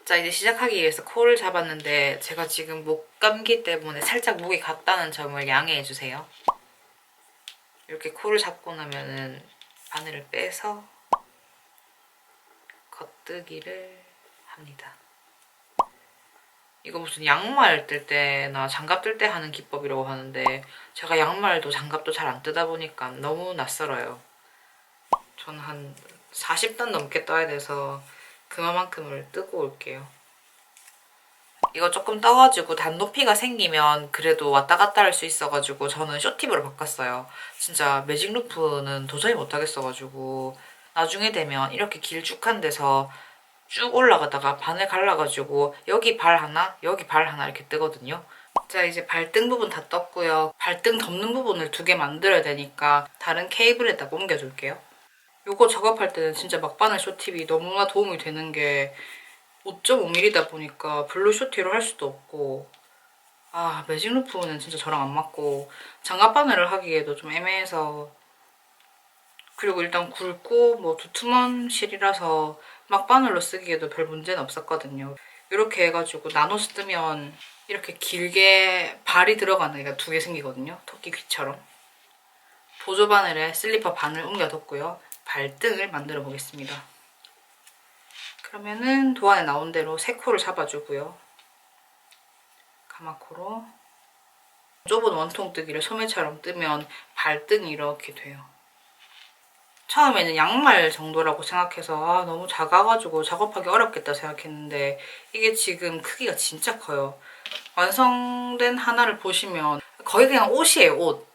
자, 이제 시작하기 위해서 코를 잡았는데 제가 지금 목 감기 때문에 살짝 목이 갔다는 점을 양해해 주세요. 이렇게 코를 잡고 나면은 바늘을 빼서 겉뜨기를 합니다. 이거 무슨 양말 뜰 때나 장갑 뜰 때 하는 기법이라고 하는데 제가 양말도 장갑도 잘 안 뜨다 보니까 너무 낯설어요. 저는 한 40단 넘게 떠야 돼서 그만큼을 뜨고 올게요. 이거 조금 떠가지고 단 높이가 생기면 그래도 왔다 갔다 할 수 있어가지고 저는 쇼팁으로 바꿨어요. 진짜 매직 루프는 도저히 못하겠어가지고 나중에 되면 이렇게 길쭉한 데서 쭉 올라가다가 바늘 갈라가지고 여기 발 하나, 여기 발 하나 이렇게 뜨거든요. 자, 이제 발등 부분 다 떴고요. 발등 덮는 부분을 2개 만들어야 되니까 다른 케이블에다 옮겨줄게요. 요거 작업할 때는 진짜 막바늘 쇼팁이 너무나 도움이 되는 게 5.5mm다 보니까 블루 쇼티로 할 수도 없고 매직 루프는 진짜 저랑 안 맞고 장갑 바늘을 하기에도 좀 애매해서 그리고 일단 굵고 뭐 두툼한 실이라서 막바늘로 쓰기에도 별 문제는 없었거든요. 이렇게 해가지고 나눠서 뜨면 이렇게 길게 발이 들어가는 애가 2개 생기거든요. 토끼 귀처럼. 보조 바늘에 슬리퍼 바늘 옮겨뒀고요. 발등을 만들어 보겠습니다. 그러면은 도안에 나온 대로 3코를 잡아주고요. 가마코로 좁은 원통뜨기를 소매처럼 뜨면 발등이 이렇게 돼요. 처음에는 양말 정도라고 생각해서 너무 작아가지고 작업하기 어렵겠다 생각했는데 이게 지금 크기가 진짜 커요. 완성된 하나를 보시면 거의 그냥 옷이에요, 옷.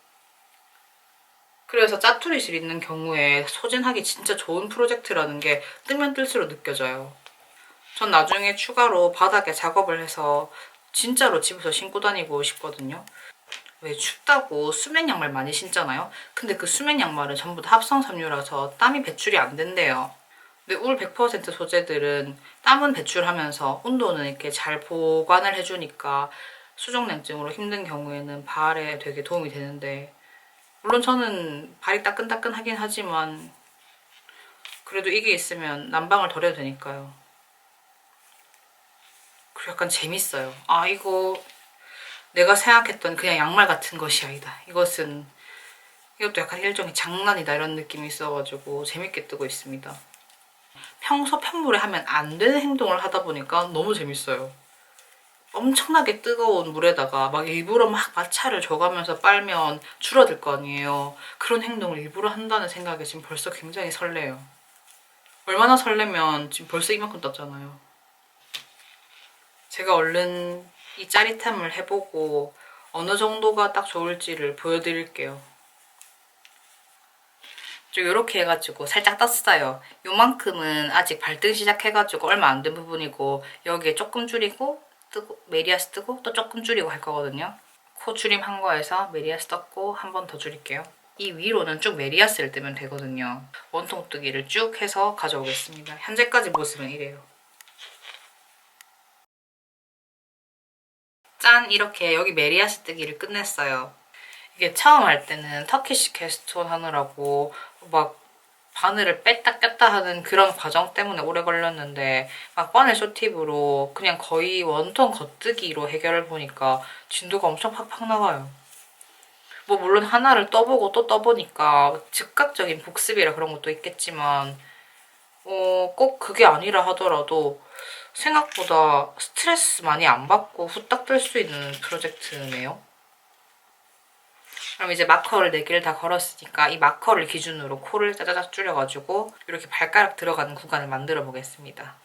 그래서 짜투리실 있는 경우에 소진하기 진짜 좋은 프로젝트라는 게 뜨면 뜰수록 느껴져요. 전 나중에 추가로 바닥에 작업을 해서 진짜로 집에서 신고 다니고 싶거든요. 왜 춥다고 수면 양말 많이 신잖아요? 근데 그 수면 양말은 전부 다 합성 섬유라서 땀이 배출이 안 된대요. 근데 울 100% 소재들은 땀은 배출하면서 온도는 이렇게 잘 보관을 해주니까 수족냉증으로 힘든 경우에는 발에 되게 도움이 되는데 물론 저는 발이 따끈따끈하긴 하지만 그래도 이게 있으면 난방을 덜 해도 되니까요. 그리고 약간 재밌어요. 이거 내가 생각했던 그냥 양말 같은 것이 아니다. 이것도 약간 일종의 장난이다 이런 느낌이 있어가지고 재밌게 뜨고 있습니다. 평소 편물에 하면 안 되는 행동을 하다 보니까 너무 재밌어요. 엄청나게 뜨거운 물에다가 막 일부러 막 마찰을 줘가면서 빨면 줄어들 거 아니에요. 그런 행동을 일부러 한다는 생각에 지금 벌써 굉장히 설레요. 얼마나 설레면 지금 벌써 이만큼 떴잖아요. 제가 얼른 이 짜릿함을 해보고 어느 정도가 딱 좋을지를 보여드릴게요. 좀 이렇게 해가지고 살짝 떴어요. 요만큼은 아직 발등 시작해가지고 얼마 안 된 부분이고 여기에 조금 줄이고 뜨고 메리아스 뜨고 또 조금 줄이고 할 거거든요. 코 줄임 한 거에서 메리아스 떴고 한 번 더 줄일게요. 이 위로는 쭉 메리아스를 뜨면 되거든요. 원통 뜨기를 쭉 해서 가져오겠습니다. 현재까지 모습은 이래요. 짠! 이렇게 여기 메리아스 뜨기를 끝냈어요. 이게 처음 할 때는 터키시 캐스톤 하느라고 막 바늘을 뺐다 꼈다 하는 그런 과정 때문에 오래 걸렸는데 막바늘 쇼팁으로 그냥 거의 원통 겉뜨기로 해결을 보니까 진도가 엄청 팍팍 나와요. 뭐 물론 하나를 떠보고 또 떠보니까 즉각적인 복습이라 그런 것도 있겠지만 꼭 그게 아니라 하더라도 생각보다 스트레스 많이 안 받고 후딱 뜰 수 있는 프로젝트네요. 그럼 이제 마커를 4개를 다 걸었으니까 이 마커를 기준으로 코를 짜자작 줄여가지고 이렇게 발가락 들어가는 구간을 만들어 보겠습니다.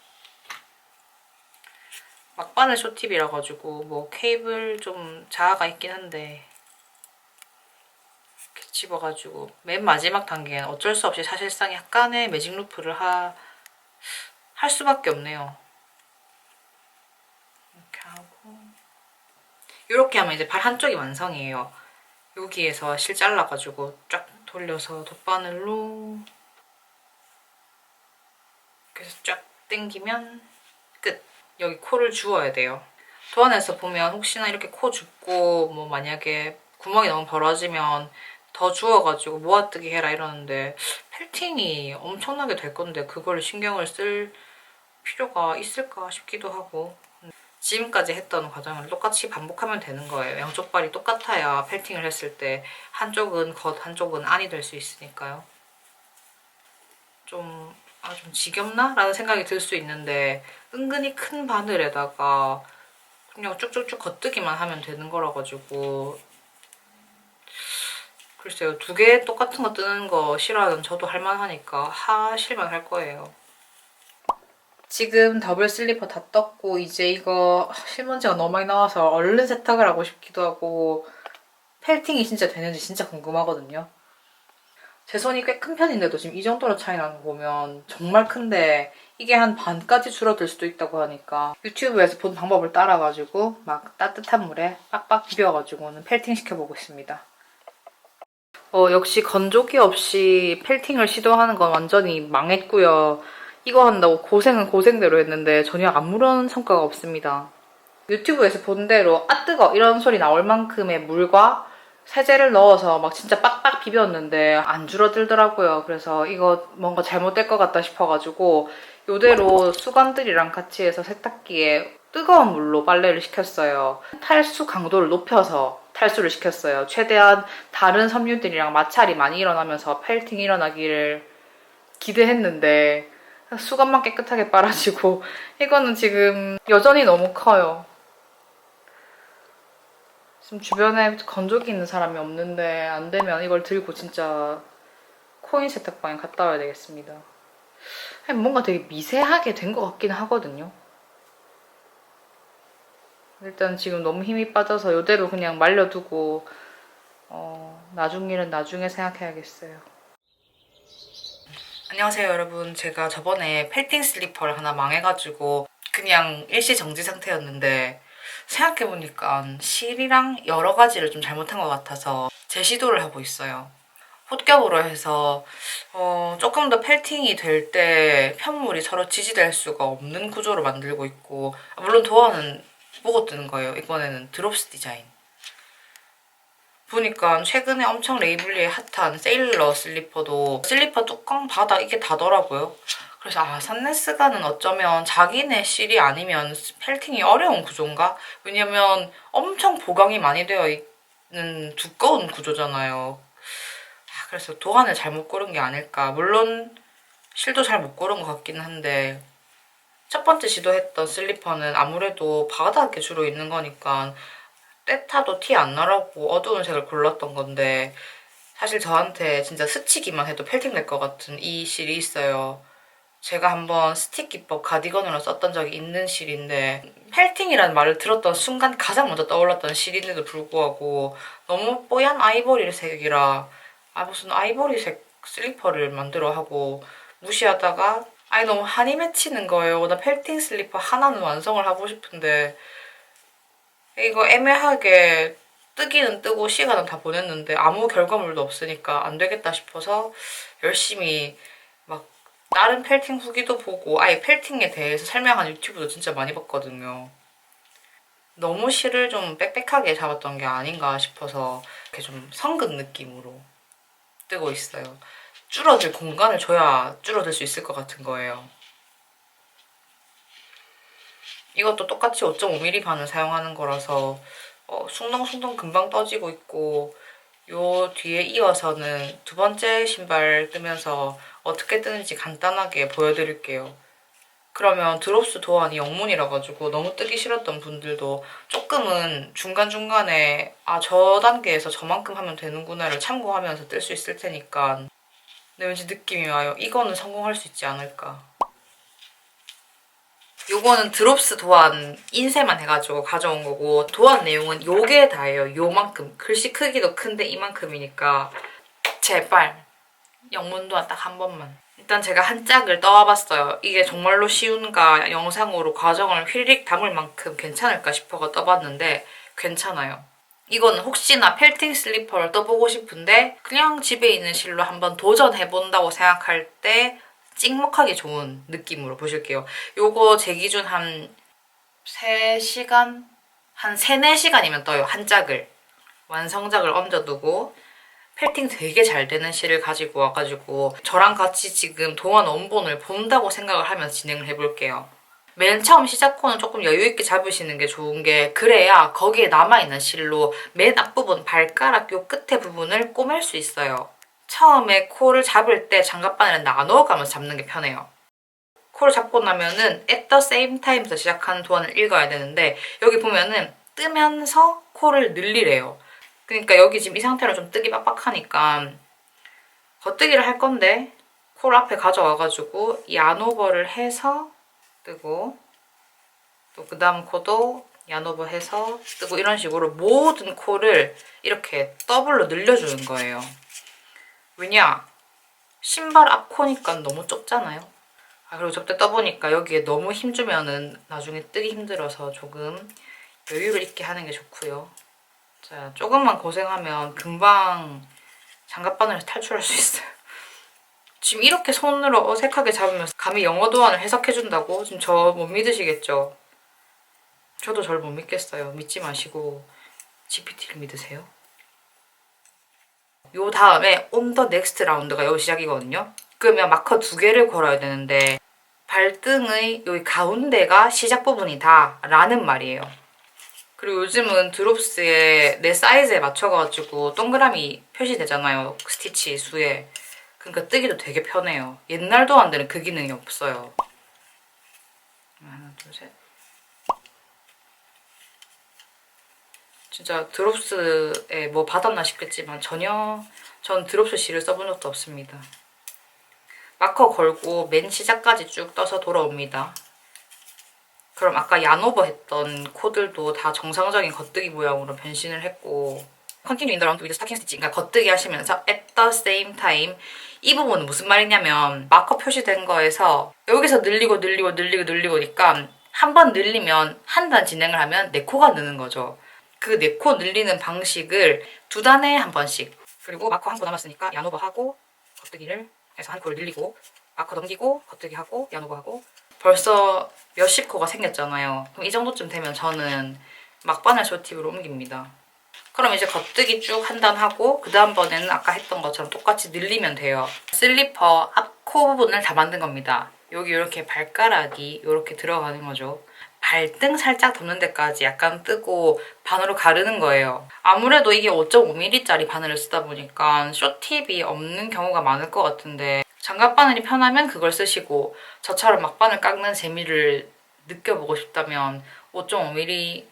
막바늘 쇼팁이라 가지고 뭐 케이블 좀 자아가 있긴 한데 이렇게 집어가지고 맨 마지막 단계는 어쩔 수 없이 사실상 약간의 매직 루프를 할 수밖에 없네요. 이렇게 하고 이렇게 하면 이제 발 한쪽이 완성이에요. 여기에서 실 잘라가지고 쫙 돌려서 덧바늘로 그래서 쫙 당기면 끝! 여기 코를 주워야 돼요. 도안에서 보면 혹시나 이렇게 코 줍고 뭐 만약에 구멍이 너무 벌어지면 더 주워가지고 모아뜨기 해라 이러는데 펠팅이 엄청나게 될 건데 그걸 신경을 쓸 필요가 있을까 싶기도 하고 지금까지 했던 과정을 똑같이 반복하면 되는 거예요. 양쪽 발이 똑같아야 펠팅을 했을 때 한쪽은 겉, 한쪽은 안이 될 수 있으니까요. 좀 지겹나? 라는 생각이 들 수 있는데 은근히 큰 바늘에다가 그냥 쭉쭉쭉 겉뜨기만 하면 되는 거라 가지고 글쎄요. 두 개 똑같은 거 뜨는 거 싫어하는 저도 할만하니까 하실만 할 거예요. 지금 더블 슬리퍼 다 떴고 이제 이거 실먼지가 너무 많이 나와서 얼른 세탁을 하고 싶기도 하고 펠팅이 진짜 되는지 진짜 궁금하거든요. 제 손이 꽤 큰 편인데도 지금 이 정도로 차이 나는 거 보면 정말 큰데 이게 한 반까지 줄어들 수도 있다고 하니까 유튜브에서 본 방법을 따라가지고 막 따뜻한 물에 빡빡 비벼가지고는 펠팅 시켜보고 있습니다. 역시 건조기 없이 펠팅을 시도하는 건 완전히 망했고요. 이거 한다고 고생은 고생대로 했는데 전혀 아무런 성과가 없습니다. 유튜브에서 본 대로 아 뜨거 이런 소리 나올 만큼의 물과 세제를 넣어서 막 진짜 빡빡 비볐는데 안 줄어들더라고요. 그래서 이거 뭔가 잘못될 것 같다 싶어가지고 이대로 수건들이랑 같이 해서 세탁기에 뜨거운 물로 빨래를 시켰어요. 탈수 강도를 높여서 탈수를 시켰어요. 최대한 다른 섬유들이랑 마찰이 많이 일어나면서 펠팅이 일어나기를 기대했는데 수건만 깨끗하게 빨아지고 이거는 지금 여전히 너무 커요. 지금 주변에 건조기 있는 사람이 없는데 안 되면 이걸 들고 진짜 코인 세탁방에 갔다 와야 되겠습니다. 뭔가 되게 미세하게 된 것 같긴 하거든요. 일단 지금 너무 힘이 빠져서 이대로 그냥 말려두고 나중 일은 나중에 생각해야겠어요. 안녕하세요 여러분. 제가 저번에 펠팅 슬리퍼를 하나 망해가지고 그냥 일시정지 상태였는데 생각해보니까 실이랑 여러 가지를 좀 잘못한 것 같아서 재시도를 하고 있어요. 홑겹으로 해서 조금 더 펠팅이 될 때 편물이 서로 지지될 수가 없는 구조로 만들고 있고 물론 도어는 보고 뜨는 거예요. 이번에는 드롭스 디자인. 보니까 최근에 엄청 레이블리에 핫한 세일러 슬리퍼도 슬리퍼 뚜껑 바닥 이게 다더라고요. 그래서 산네스가는 어쩌면 자기네 실이 아니면 펠팅이 어려운 구조인가? 왜냐면 엄청 보강이 많이 되어 있는 두꺼운 구조잖아요. 그래서 도안을 잘못 고른 게 아닐까. 물론 실도 잘 못 고른 것 같긴 한데 첫 번째 시도했던 슬리퍼는 아무래도 바닥에 주로 있는 거니까 때타도 티 안 나라고 어두운 색을 골랐던 건데 사실 저한테 진짜 스치기만 해도 펠팅 될 것 같은 이 실이 있어요. 제가 한번 스틱 기법 가디건으로 썼던 적이 있는 실인데 펠팅이라는 말을 들었던 순간 가장 먼저 떠올랐던 실인데도 불구하고 너무 뽀얀 아이보리색이라 무슨 아이보리색 슬리퍼를 만들어 하고 무시하다가 너무 한이 맺히는 거예요. 나 펠팅 슬리퍼 하나는 완성을 하고 싶은데 이거 애매하게 뜨기는 뜨고 시간은 다 보냈는데 아무 결과물도 없으니까 안 되겠다 싶어서 열심히 막 다른 펠팅 후기도 보고 아예 펠팅에 대해서 설명한 유튜브도 진짜 많이 봤거든요. 너무 실을 좀 빽빽하게 잡았던 게 아닌가 싶어서 이렇게 좀 성근 느낌으로 뜨고 있어요. 줄어들 공간을 줘야 줄어들 수 있을 것 같은 거예요. 이것도 똑같이 5.5mm 바늘 사용하는 거라서 숭덩숭덩 금방 떠지고 있고 요 뒤에 이어서는 두 번째 신발 뜨면서 어떻게 뜨는지 간단하게 보여드릴게요. 그러면 드롭스 도안이 영문이라 가지고 너무 뜨기 싫었던 분들도 조금은 중간중간에 저 단계에서 저만큼 하면 되는구나를 참고하면서 뜰 수 있을 테니까 근데 왠지 느낌이 와요. 이거는 성공할 수 있지 않을까. 요거는 드롭스 도안 인쇄만 해가지고 가져온 거고 도안 내용은 요게 다예요. 요만큼. 글씨 크기도 큰데 이만큼이니까 제발 영문 도안 딱 한 번만. 일단 제가 한 짝을 떠와봤어요. 이게 정말로 쉬운가 영상으로 과정을 휘리릭 담을 만큼 괜찮을까 싶어서 떠봤는데 괜찮아요. 이거는 혹시나 펠팅 슬리퍼를 떠보고 싶은데 그냥 집에 있는 실로 한번 도전해본다고 생각할 때 찍먹하기 좋은 느낌으로 보실게요. 요거 제 기준 한 3시간? 한 3, 4시간이면 떠요. 한 짝을. 완성작을 얹어두고 펠팅 되게 잘 되는 실을 가지고 와가지고 저랑 같이 지금 동안 원본을 본다고 생각을 하면서 진행을 해볼게요. 맨 처음 시작코는 조금 여유있게 잡으시는 게 좋은 게 그래야 거기에 남아있는 실로 맨 앞부분 발가락 요 끝에 부분을 꼬맬 수 있어요. 처음에 코를 잡을 때 장갑바늘은 나눠가면서 잡는 게 편해요. 코를 잡고 나면은 at the same time에서 시작하는 도안을 읽어야 되는데 여기 보면은 뜨면서 코를 늘리래요. 그러니까 여기 지금 이 상태로 좀 뜨기 빡빡하니까 겉뜨기를 할 건데 코를 앞에 가져와가지고 야노버를 해서 뜨고 또 그 다음 코도 야노버 해서 뜨고 이런 식으로 모든 코를 이렇게 더블로 늘려주는 거예요. 왜냐? 신발 앞 코니까 너무 좁잖아요. 그리고 접대 떠보니까 여기에 너무 힘주면은 나중에 뜨기 힘들어서 조금 여유를 있게 하는 게 좋고요. 자, 조금만 고생하면 금방 장갑바늘에서 탈출할 수 있어요. 지금 이렇게 손으로 어색하게 잡으면서 감히 영어 도안을 해석해준다고? 지금 저 못 믿으시겠죠? 저도 절 못 믿겠어요. 믿지 마시고 GPT를 믿으세요. 요 다음에 on the next 라운드가 여기 시작이거든요. 그러면 마커 2개를 걸어야 되는데 발등의 여기 가운데가 시작 부분이다 라는 말이에요. 그리고 요즘은 드롭스에 내 사이즈에 맞춰가지고 동그라미 표시되잖아요. 스티치 수에. 그러니까 뜨기도 되게 편해요. 옛날 도안들은 그 기능이 없어요. 하나, 둘, 셋. 진짜 드롭스에 뭐 받았나 싶겠지만 전혀 전 드롭스 실을 써본 적도 없습니다. 마커 걸고 맨 시작까지 쭉 떠서 돌아옵니다. 그럼 아까 야노버 했던 코들도 다 정상적인 겉뜨기 모양으로 변신을 했고 Continue in the round with stocking stitch. 그러니까 겉뜨기 하시면서 at the same time 이 부분은 무슨 말이냐면 마커 표시된 거에서 여기서 늘리고니까 한 번 늘리면 한 단 진행을 하면 4코가 느는 거죠. 그 4코 늘리는 방식을 2단에 한 번씩 그리고 마커 한 코 남았으니까 야노버 하고 겉뜨기를 해서 한 코를 늘리고 마커 넘기고 겉뜨기 하고 야노버 하고 벌써 몇십 코가 생겼잖아요. 그럼 이 정도쯤 되면 저는 막바늘 쇼팁으로 옮깁니다. 그럼 이제 겉뜨기 쭉 한 단 하고 그 다음번에는 아까 했던 것처럼 똑같이 늘리면 돼요. 슬리퍼 앞코 부분을 다 만든 겁니다. 여기 이렇게 발가락이 이렇게 들어가는 거죠. 발등 살짝 덮는 데까지 약간 뜨고 바늘로 가르는 거예요. 아무래도 이게 5.5mm짜리 바늘을 쓰다 보니까 쇼팁이 없는 경우가 많을 것 같은데 장갑바늘이 편하면 그걸 쓰시고 저처럼 막바늘 깎는 재미를 느껴보고 싶다면 5.5mm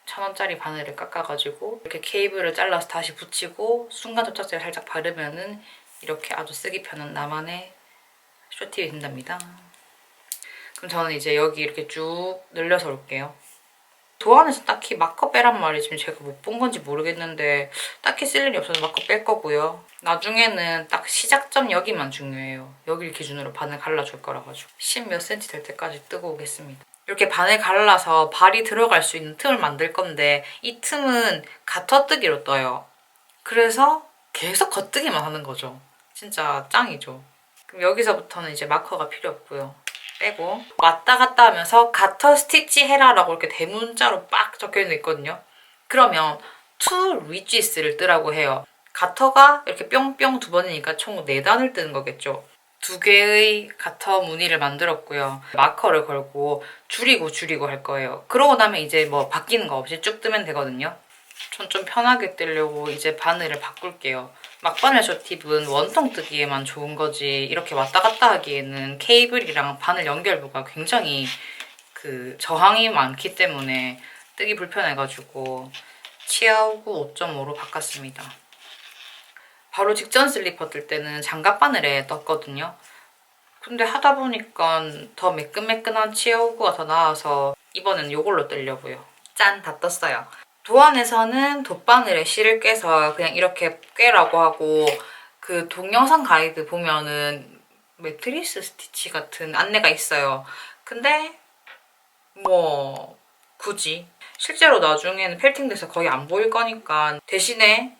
1,000원짜리 바늘을 깎아가지고 이렇게 케이블을 잘라서 다시 붙이고 순간 접착제를 살짝 바르면은 이렇게 아주 쓰기 편한 나만의 쇼팁이 된답니다. 그럼 저는 이제 여기 이렇게 쭉 늘려서 올게요. 도안에서 딱히 마커 빼란 말이 지금 제가 못 본 건지 모르겠는데 딱히 쓸 일이 없어서 마커 뺄 거고요. 나중에는 딱 시작점 여기만 중요해요. 여기를 기준으로 바늘 갈라줄 거라 가지고 10 몇 cm 될 때까지 뜨고 오겠습니다. 이렇게 바늘 갈라서 발이 들어갈 수 있는 틈을 만들 건데 이 틈은 가터뜨기로 떠요. 그래서 계속 겉뜨기만 하는 거죠. 진짜 짱이죠. 그럼 여기서부터는 이제 마커가 필요 없고요. 빼고 왔다 갔다 하면서 가터 스티치 해라라고 이렇게 대문자로 빡 적혀있는 거 있거든요. 그러면 to reaches를 뜨라고 해요. 가터가 이렇게 뿅뿅 2번이니까 총 4단을 뜨는 거겠죠. 2개의 가터 무늬를 만들었고요. 마커를 걸고 줄이고 할 거예요. 그러고 나면 이제 뭐 바뀌는 거 없이 쭉 뜨면 되거든요. 전 좀 편하게 뜨려고 이제 바늘을 바꿀게요. 막바늘 쇼팁은 원통 뜨기에만 좋은 거지 이렇게 왔다 갔다 하기에는 케이블이랑 바늘 연결부가 굉장히 그 저항이 많기 때문에 뜨기 불편해가지고 치아오구 5.5로 바꿨습니다. 바로 직전 슬리퍼 뜰 때는 장갑 바늘에 떴거든요. 근데 하다 보니까 더 매끈매끈한 치아오구가 더 나와서 이번엔 이걸로 뜨려고요. 짠! 다 떴어요. 도안에서는 돗바늘에 실을 꿰서 그냥 이렇게 꿰라고 하고 그 동영상 가이드 보면은 매트리스 스티치 같은 안내가 있어요. 근데 뭐 굳이 실제로 나중에는 펠팅돼서 거의 안 보일 거니까 대신에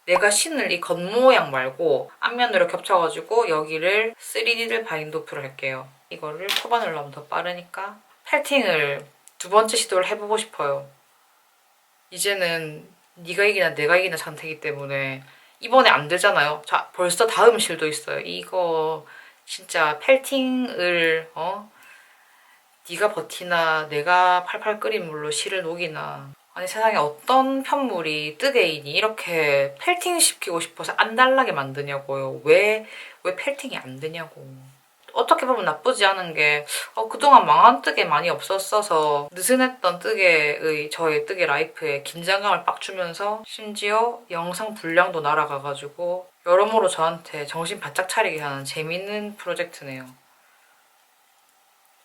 내가 신을 이 겉모양 말고 앞면으로 겹쳐가지고 여기를 3D를 바인드 오프를 할게요. 이거를 코바늘로 하면 더 빠르니까 펠팅을 2번째 시도를 해보고 싶어요. 이제는 네가 이기나 내가 이기나 상태이기 때문에 이번에 안 되잖아요. 자, 벌써 다음 실도 있어요. 이거 진짜 펠팅을 네가 버티나 내가 팔팔 끓인 물로 실을 녹이나. 아니 세상에 어떤 편물이 뜨개인이 이렇게 펠팅 시키고 싶어서 안 달라게 만드냐고요. 왜 펠팅이 안 되냐고. 어떻게 보면 나쁘지 않은 게 그동안 망한 뜨개 많이 없었어서 느슨했던 뜨개의 저의 뜨개 라이프에 긴장감을 빡 주면서 심지어 영상 분량도 날아가가지고 여러모로 저한테 정신 바짝 차리게 하는 재밌는 프로젝트네요.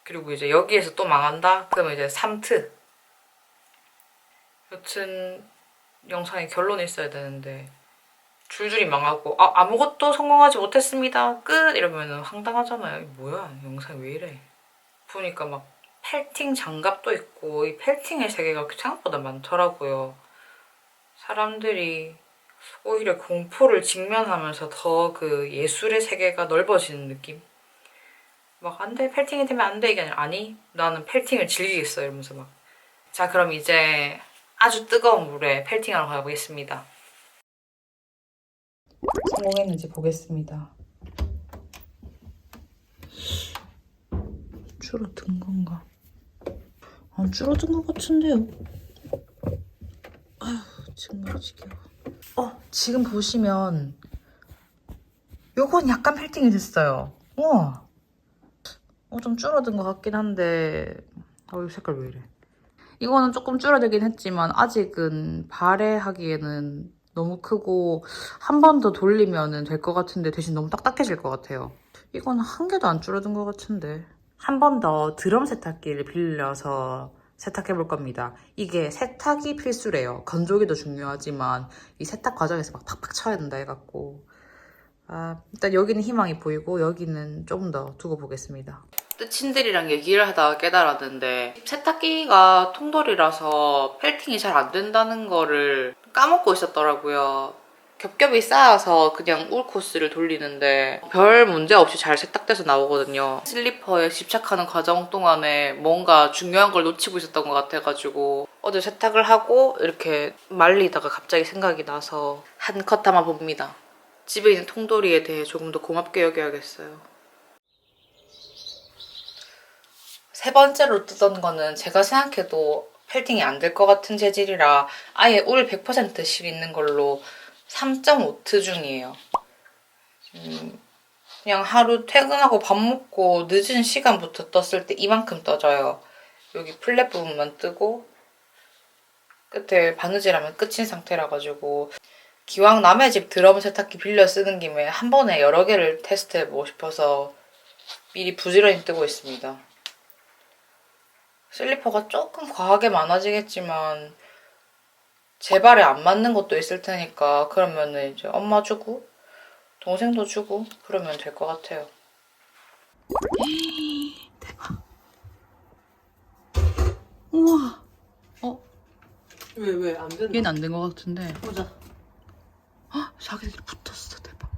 그리고 이제 여기에서 또 망한다? 그러면 이제 3트. 여튼 영상에 결론이 있어야 되는데 줄줄이 망하고 아무것도 성공하지 못했습니다. 끝! 이러면 황당하잖아요. 뭐야 영상이 왜 이래. 보니까 막 펠팅 장갑도 있고 이 펠팅의 세계가 생각보다 많더라고요. 사람들이 오히려 공포를 직면하면서 더 그 예술의 세계가 넓어지는 느낌? 막 안 돼, 펠팅이 되면 안 돼 이게 아니라 아니 나는 펠팅을 즐기겠어 이러면서 막. 자 그럼 이제 아주 뜨거운 물에 펠팅하러 가보겠습니다. 성공했는지 보겠습니다. 줄어든 건가? 안 줄어든 것 같은데요? 아휴 정말 지겨워. 지금 보시면 요건 약간 펠팅이 됐어요. 우와. 좀 줄어든 것 같긴 한데 이 색깔 왜 이래. 이거는 조금 줄어들긴 했지만 아직은 발해하기에는 너무 크고 한 번 더 돌리면 될 것 같은데 대신 너무 딱딱해질 것 같아요. 이거는 한 개도 안 줄어든 것 같은데. 한 번 더 드럼 세탁기를 빌려서 세탁해 볼 겁니다. 이게 세탁이 필수래요. 건조기도 중요하지만 이 세탁 과정에서 막 팍팍 쳐야 된다 해갖고 일단 여기는 희망이 보이고 여기는 조금 더 두고 보겠습니다. 뜻친들이랑 얘기를 하다가 깨달았는데 세탁기가 통돌이라서 펠팅이 잘 안 된다는 거를 까먹고 있었더라고요. 겹겹이 쌓아서 그냥 울 코스를 돌리는데 별 문제 없이 잘 세탁돼서 나오거든요. 슬리퍼에 집착하는 과정 동안에 뭔가 중요한 걸 놓치고 있었던 것 같아가지고 어제 세탁을 하고 이렇게 말리다가 갑자기 생각이 나서 한 컷 담아 봅니다. 집에 있는 통돌이에 대해 조금 더 고맙게 여겨야겠어요. 세 번째로 뜯은 거는 제가 생각해도 펠팅이 안 될 것 같은 재질이라 아예 울 100% 실 있는 걸로 3.5트 중이에요. 그냥 하루 퇴근하고 밥 먹고 늦은 시간부터 떴을 때 이만큼 떠져요. 여기 플랫 부분만 뜨고 끝에 바느질하면 끝인 상태라 가지고 기왕 남의 집 드럼 세탁기 빌려 쓰는 김에 한 번에 여러 개를 테스트해보고 싶어서 미리 부지런히 뜨고 있습니다. 슬리퍼가 조금 과하게 많아지겠지만 제 발에 안 맞는 것도 있을 테니까 그러면은 이제 엄마 주고 동생도 주고 그러면 될 것 같아요. 대박. 우와. 왜 안 되는 얘는 안 된 것 같은데. 보자. 자기들이 붙었어. 대박.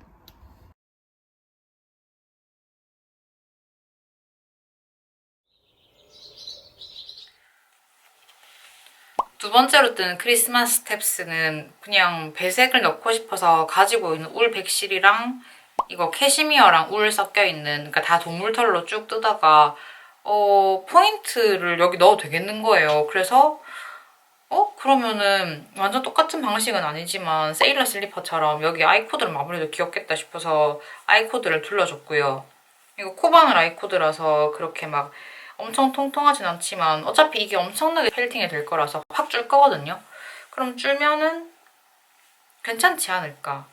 두 번째로 뜬 크리스마스 탭스는 그냥 배색을 넣고 싶어서 가지고 있는 울 백실이랑 이거 캐시미어랑 울 섞여있는, 그러니까 다 동물털로 쭉 뜨다가 포인트를 여기 넣어도 되겠는 거예요. 그래서 그러면은 완전 똑같은 방식은 아니지만 세일러 슬리퍼처럼 여기 아이코드를 마무리도 귀엽겠다 싶어서 아이코드를 둘러줬고요. 이거 코바늘 아이코드라서 그렇게 막 엄청 통통하진 않지만 어차피 이게 엄청나게 펠팅이 될 거라서 확 줄 거거든요. 그럼 줄면은 괜찮지 않을까.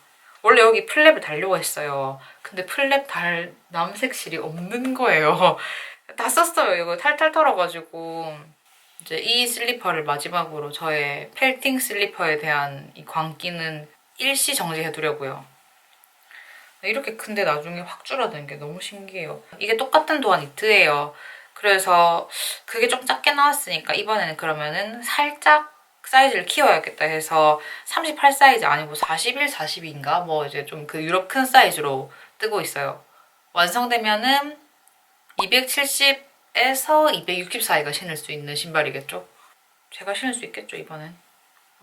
원래 여기 플랩을 달려고 했어요. 근데 플랩 달 남색실이 없는 거예요. 다 썼어요. 이거 탈탈 털어가지고 이제 이 슬리퍼를 마지막으로 저의 펠팅 슬리퍼에 대한 이 광기는 일시 정지해두려고요. 이렇게 큰데 나중에 확 줄어드는 게 너무 신기해요. 이게 똑같은 도안 니트예요. 그래서 그게 좀 작게 나왔으니까 이번에는 그러면은 살짝 사이즈를 키워야겠다 해서 38 사이즈 아니고 41, 42인가? 뭐 이제 좀 그 유럽 큰 사이즈로 뜨고 있어요. 완성되면은 270에서 260 사이가 신을 수 있는 신발이겠죠? 제가 신을 수 있겠죠, 이번엔.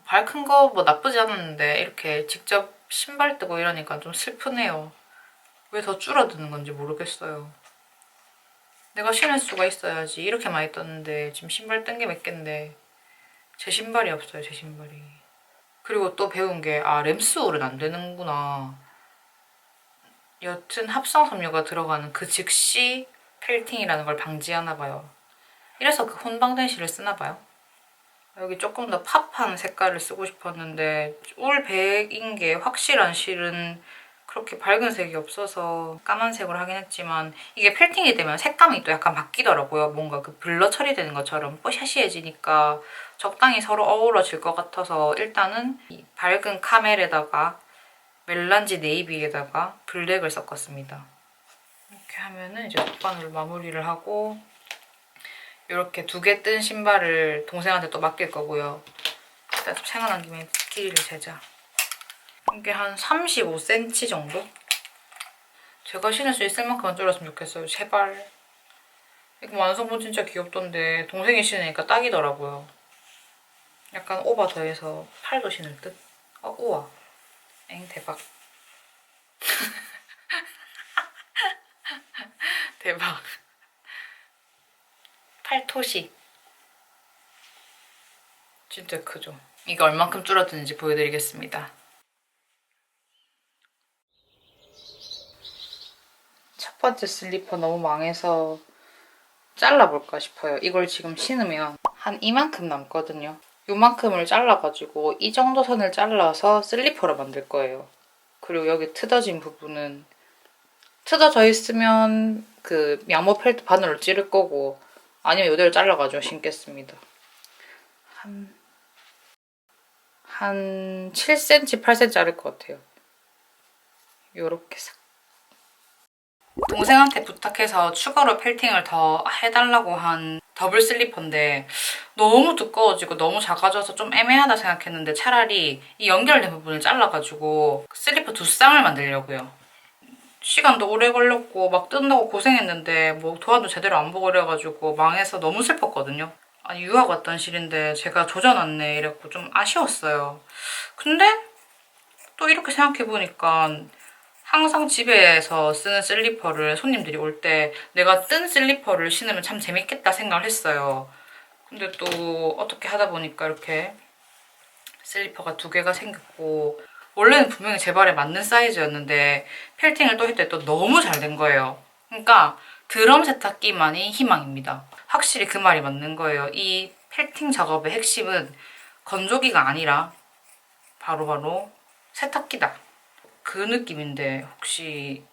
발 큰 거 뭐 나쁘지 않았는데 이렇게 직접 신발 뜨고 이러니까 좀 슬프네요. 왜 더 줄어드는 건지 모르겠어요. 내가 신을 수가 있어야지. 이렇게 많이 떴는데 지금 신발 뜬 게 몇 갠데 제 신발이 없어요. 제 신발이. 그리고 또 배운 게 램스울은 안 되는구나. 여튼 합성 섬유가 들어가는 그 즉시 펠팅이라는 걸 방지하나 봐요. 이래서 그 혼방電실을 쓰나 봐요. 여기 조금 더 팝한 색깔을 쓰고 싶었는데 올백인 게 확실한 실은 그렇게 밝은 색이 없어서 까만색으로 하긴 했지만 이게 펠팅이 되면 색감이 또 약간 바뀌더라고요. 뭔가 그 블러 처리되는 것처럼 뽀샤시해지니까 적당히 서로 어우러질 것 같아서 일단은 이 밝은 카멜에다가 멜란지 네이비에다가 블랙을 섞었습니다. 이렇게 하면은 이제 돗바늘로 마무리를 하고 이렇게 2개 뜬 신발을 동생한테 또 맡길 거고요. 일단 좀 생각난 김에 길이를 재자. 이게 한 35cm 정도? 제가 신을 수 있을 만큼만 줄였으면 좋겠어요. 제발. 이거 완성본 진짜 귀엽던데 동생이 신으니까 딱이더라고요. 약간 오버 더해서 팔도 신을 듯? 우와. 대박. 대박. 팔토시. 진짜 크죠? 이게 얼만큼 줄어드는지 보여드리겠습니다. 첫 번째 슬리퍼 너무 망해서 잘라볼까 싶어요. 이걸 지금 신으면 한 이만큼 남거든요. 요만큼을 잘라가지고 이 정도 선을 잘라서 슬리퍼로 만들 거예요. 그리고 여기 트어진 부분은 트어져 있으면 그 양모 펠트 바늘로 찌를 거고 아니면 이대로 잘라가지고 신겠습니다. 한 7cm, 8cm 자를 것 같아요. 요렇게 싹. 동생한테 부탁해서 추가로 펠팅을 더 해달라고 한 더블 슬리퍼인데 너무 두꺼워지고 너무 작아져서 좀 애매하다 생각했는데 차라리 이 연결된 부분을 잘라가지고 슬리퍼 2쌍을 만들려고요. 시간도 오래 걸렸고 막 뜬다고 고생했는데 뭐 도안도 제대로 안 보고 그래가지고 망해서 너무 슬펐거든요. 아니 유학 왔던 실인데 제가 조져놨네 이랬고 좀 아쉬웠어요. 근데 또 이렇게 생각해보니까 항상 집에서 쓰는 슬리퍼를 손님들이 올 때 내가 뜬 슬리퍼를 신으면 참 재밌겠다 생각을 했어요. 근데 또 어떻게 하다 보니까 이렇게 슬리퍼가 2개가 생겼고 원래는 분명히 제 발에 맞는 사이즈였는데 펠팅을 또 했더니 또 너무 잘 된 거예요. 그러니까 드럼 세탁기만이 희망입니다. 확실히 그 말이 맞는 거예요. 이 펠팅 작업의 핵심은 건조기가 아니라 바로바로 세탁기다. 그 느낌인데 혹시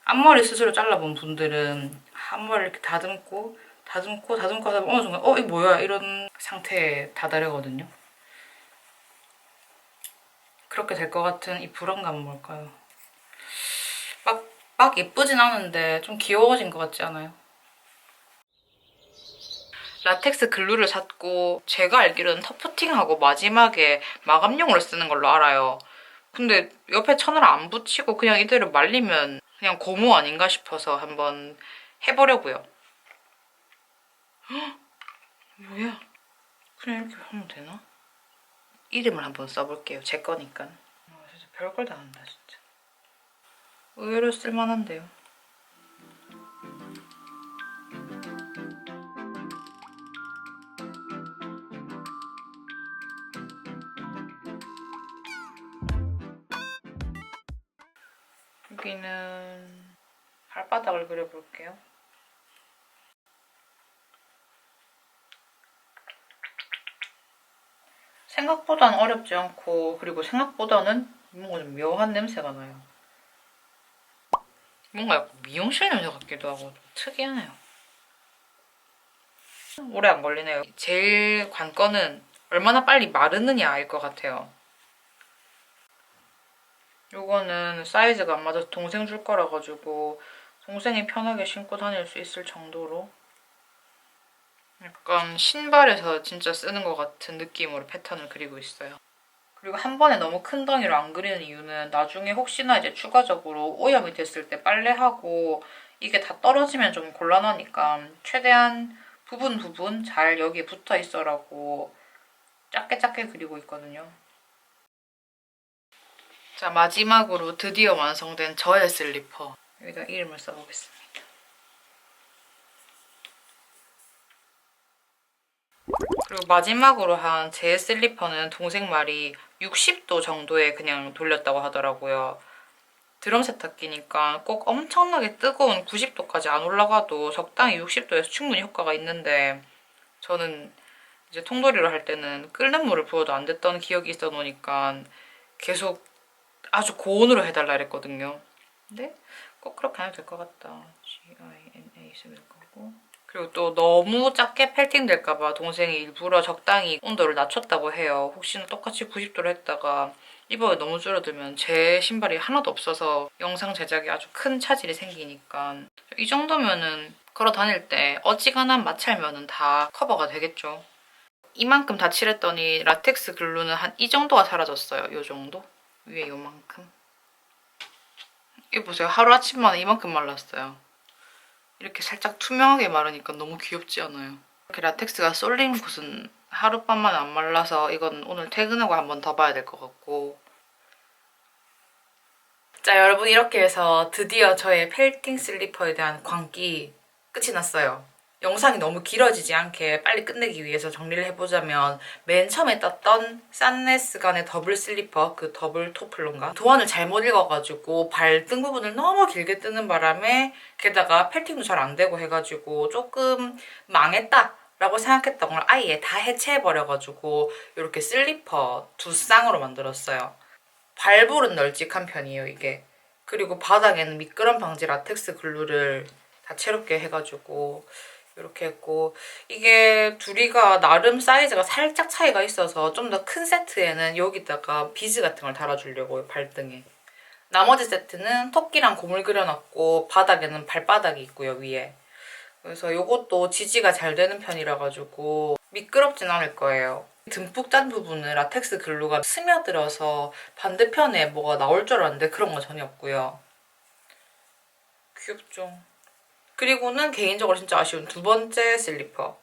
앞머리 스스로 잘라본 분들은 앞머리를 이렇게 다듬고 하다 보면 어느 순간 이거 뭐야 이런 상태에 다다르거든요. 그렇게 될 것 같은 이 불안감은 뭘까요? 막 예쁘진 않은데 좀 귀여워진 것 같지 않아요? 라텍스 글루를 샀고 제가 알기로는 터프팅하고 마지막에 마감용으로 쓰는 걸로 알아요. 근데 옆에 천을 안 붙이고 그냥 이대로 말리면 그냥 고무 아닌가 싶어서 한번 해보려고요. 헉, 뭐야? 그냥 이렇게 하면 되나? 이름을 한번 써볼게요. 제 거니까. 진짜 별걸 다 한다 진짜. 의외로 쓸만한데요. 여기는 발바닥을 그려볼게요. 생각보다는 어렵지 않고 그리고 생각보다는 뭔가 좀 묘한 냄새가 나요. 뭔가 약간 미용실 냄새 같기도 하고 좀 특이하네요. 오래 안 걸리네요. 제일 관건은 얼마나 빨리 마르느냐일 것 같아요. 요거는 사이즈가 안 맞아서 동생 줄 거라 가지고 동생이 편하게 신고 다닐 수 있을 정도로 약간 신발에서 진짜 쓰는 것 같은 느낌으로 패턴을 그리고 있어요. 그리고 한 번에 너무 큰 덩이로 안 그리는 이유는 나중에 혹시나 이제 추가적으로 오염이 됐을 때 빨래하고 이게 다 떨어지면 좀 곤란하니까 최대한 부분 잘 여기에 붙어 있어라고 작게 그리고 있거든요. 자, 마지막으로 드디어 완성된 저의 슬리퍼. 여기다 이름을 써보겠습니다. 그리고 마지막으로 한 제 슬리퍼는 동생 말이 60도 정도에 그냥 돌렸다고 하더라고요. 드럼 세탁기니까 꼭 엄청나게 뜨거운 90도까지 안 올라가도 적당히 60도에서 충분히 효과가 있는데 저는 이제 통돌이로 할 때는 끓는 물을 부어도 안 됐던 기억이 있어 놓으니까 계속 아주 고온으로 해달라 그랬거든요. 근데 꼭 그렇게 안 해도 될 것 같다. GINA 있으면 될 거고. 그리고 또 너무 작게 펠팅 될까봐 동생이 일부러 적당히 온도를 낮췄다고 해요. 혹시나 똑같이 90도로 했다가 이번에 너무 줄어들면 제 신발이 하나도 없어서 영상 제작에 아주 큰 차질이 생기니까 이 정도면은 걸어 다닐 때 어지간한 마찰면은 다 커버가 되겠죠. 이만큼 다 칠했더니 라텍스 글루는 한 이 정도가 사라졌어요. 요 정도? 위에 요만큼. 이거 보세요. 하루아침 만에 이만큼 말랐어요. 이렇게 살짝 투명하게 마르니까 너무 귀엽지 않아요? 이렇게 라텍스가 쏠린 곳은 하룻밤만 안 말라서 이건 오늘 퇴근하고 한 번 더 봐야 될 것 같고. 자, 여러분 이렇게 해서 드디어 저의 펠팅 슬리퍼에 대한 광기 끝이 났어요. 영상이 너무 길어지지 않게 빨리 끝내기 위해서 정리를 해보자면 맨 처음에 떴던 산네스간의 더블 슬리퍼, 그 더블 토플론가 도안을 잘못 읽어가지고 발등 부분을 너무 길게 뜨는 바람에 게다가 펠팅도 잘 안 되고 해가지고 조금 망했다 라고 생각했던 걸 아예 다 해체해버려가지고 이렇게 슬리퍼 두 쌍으로 만들었어요. 발볼은 널찍한 편이에요, 이게. 그리고 바닥에는 미끄럼 방지 라텍스 글루를 다채롭게 해가지고 이렇게 했고, 이게 둘이가 나름 사이즈가 살짝 차이가 있어서 좀 더 큰 세트에는 여기다가 비즈 같은 걸 달아주려고요, 발등에. 나머지 세트는 토끼랑 곰을 그려놨고 바닥에는 발바닥이 있고요, 위에. 그래서 이것도 지지가 잘 되는 편이라 가지고 미끄럽진 않을 거예요. 듬뿍 짠 부분은 라텍스 글루가 스며들어서 반대편에 뭐가 나올 줄 알았는데 그런 거 전혀 없고요. 귀엽죠? 그리고는 개인적으로 진짜 아쉬운 두 번째 슬리퍼.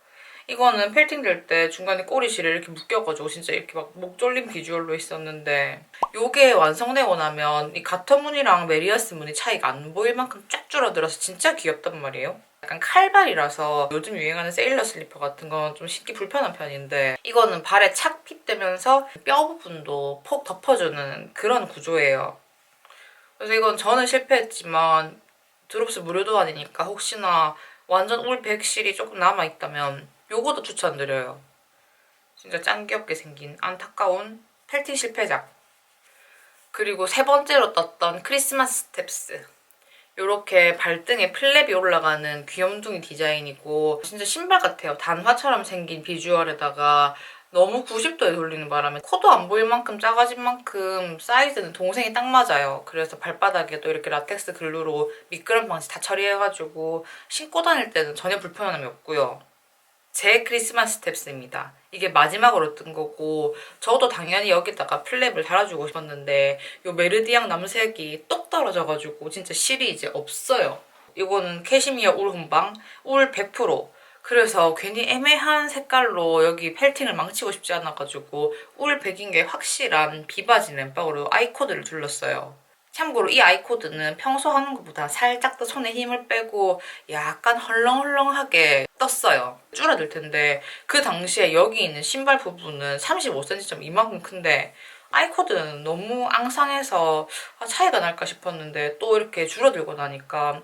이거는 펠팅 될 때 중간에 꼬리실에 이렇게 묶여가지고 진짜 이렇게 막 목 졸린 비주얼로 있었는데 요게 완성되고 나면 이 가터 무늬랑 메리어스 무늬 차이가 안 보일 만큼 쫙 줄어들어서 진짜 귀엽단 말이에요. 약간 칼발이라서 요즘 유행하는 세일러 슬리퍼 같은 건 좀 신기 불편한 편인데 이거는 발에 착 핏대면서 뼈 부분도 폭 덮어주는 그런 구조예요. 그래서 이건 저는 실패했지만 드롭스 무료 도안이니까 혹시나 완전 울 백실이 조금 남아있다면 요것도 추천드려요. 진짜 짱 귀엽게 생긴 안타까운 펠팅 실패작. 그리고 세 번째로 떴던 크리스마스 스텝스. 요렇게 발등에 플랩이 올라가는 귀염둥이 디자인이고 진짜 신발 같아요. 단화처럼 생긴 비주얼에다가 너무 90도에 돌리는 바람에 코도 안 보일 만큼 작아진 만큼 사이즈는 동생이 딱 맞아요. 그래서 발바닥에도 이렇게 라텍스 글루로 미끄럼 방지 다 처리해가지고 신고 다닐 때는 전혀 불편함이 없고요. 제 크리스마스 스텝스입니다. 이게 마지막으로 뜬 거고 저도 당연히 여기다가 플랩을 달아주고 싶었는데 요 메르디앙 남색이 똑 떨어져가지고 진짜 실이 이제 없어요. 이거는 캐시미어 울 혼방, 울 100%. 그래서 괜히 애매한 색깔로 여기 펠팅을 망치고 싶지 않아가지고 울 100인 게 확실한 비바지 램박으로 아이코드를 둘렀어요. 참고로 이 아이코드는 평소 하는 것보다 살짝 더 손에 힘을 빼고 약간 헐렁헐렁하게 떴어요. 줄어들 텐데 그 당시에 여기 있는 신발 부분은 35cm 이만큼 큰데 아이코드는 너무 앙상해서 차이가 날까 싶었는데 또 이렇게 줄어들고 나니까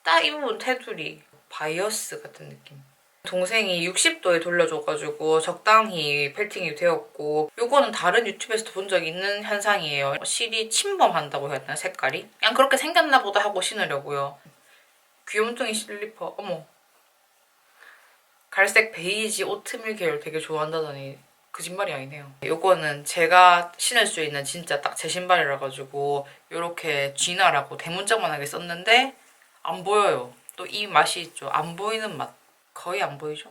딱 이 부분 테두리 바이어스 같은 느낌. 동생이 60도에 돌려줘가지고 적당히 펠팅이 되었고 요거는 다른 유튜브에서도 본 적이 있는 현상이에요. 실이 침범한다고 해야 되나 색깔이? 그냥 그렇게 생겼나 보다 하고 신으려고요. 귀염둥이 슬리퍼 어머 갈색 베이지 오트밀 계열 되게 좋아한다더니 거짓말이 아니네요. 요거는 제가 신을 수 있는 진짜 딱 제 신발이라 가지고 요렇게 쥐나라고 대문짝만하게 썼는데 안 보여요. 또 이 맛이 있죠. 안 보이는 맛. 거의 안 보이죠?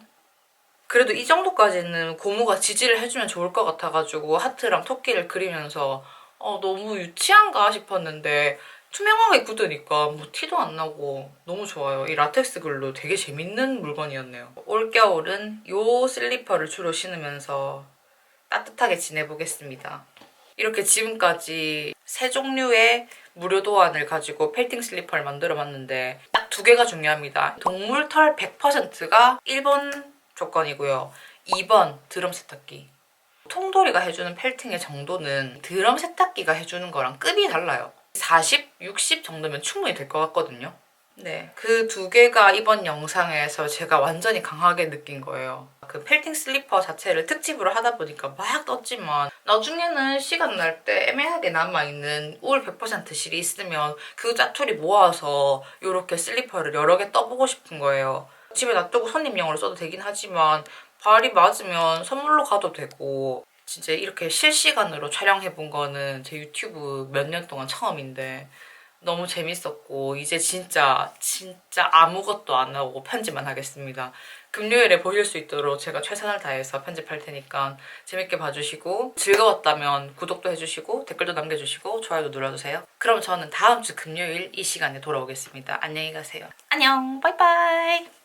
그래도 이 정도까지는 고무가 지지를 해주면 좋을 것 같아가지고 하트랑 토끼를 그리면서 너무 유치한가 싶었는데 투명하게 굳으니까 뭐 티도 안 나고 너무 좋아요. 이 라텍스 글루 되게 재밌는 물건이었네요. 올겨울은 이 슬리퍼를 주로 신으면서 따뜻하게 지내보겠습니다. 이렇게 지금까지 세 종류의 무료 도안을 가지고 펠팅 슬리퍼를 만들어봤는데 딱 두 개가 중요합니다. 동물털 100%가 1번 조건이고요. 2번 드럼 세탁기. 통돌이가 해주는 펠팅의 정도는 드럼 세탁기가 해주는 거랑 급이 달라요. 40, 60 정도면 충분히 될 것 같거든요. 네, 그 두 개가 이번 영상에서 제가 완전히 강하게 느낀 거예요. 그 펠팅 슬리퍼 자체를 특집으로 하다 보니까 막 떴지만 나중에는 시간 날 때 애매하게 남아있는 울 100% 실이 있으면 그 짜투리 모아서 이렇게 슬리퍼를 여러 개 떠보고 싶은 거예요. 집에 놔두고 손님용으로 써도 되긴 하지만 발이 맞으면 선물로 가도 되고 진짜 이렇게 실시간으로 촬영해본 거는 제 유튜브 몇 년 동안 처음인데 너무 재밌었고 이제 진짜 아무것도 안 하고 편집만 하겠습니다. 금요일에 보실 수 있도록 제가 최선을 다해서 편집할 테니까 재밌게 봐주시고 즐거웠다면 구독도 해주시고 댓글도 남겨주시고 좋아요도 눌러주세요. 그럼 저는 다음 주 금요일 이 시간에 돌아오겠습니다. 안녕히 가세요. 안녕, 바이바이.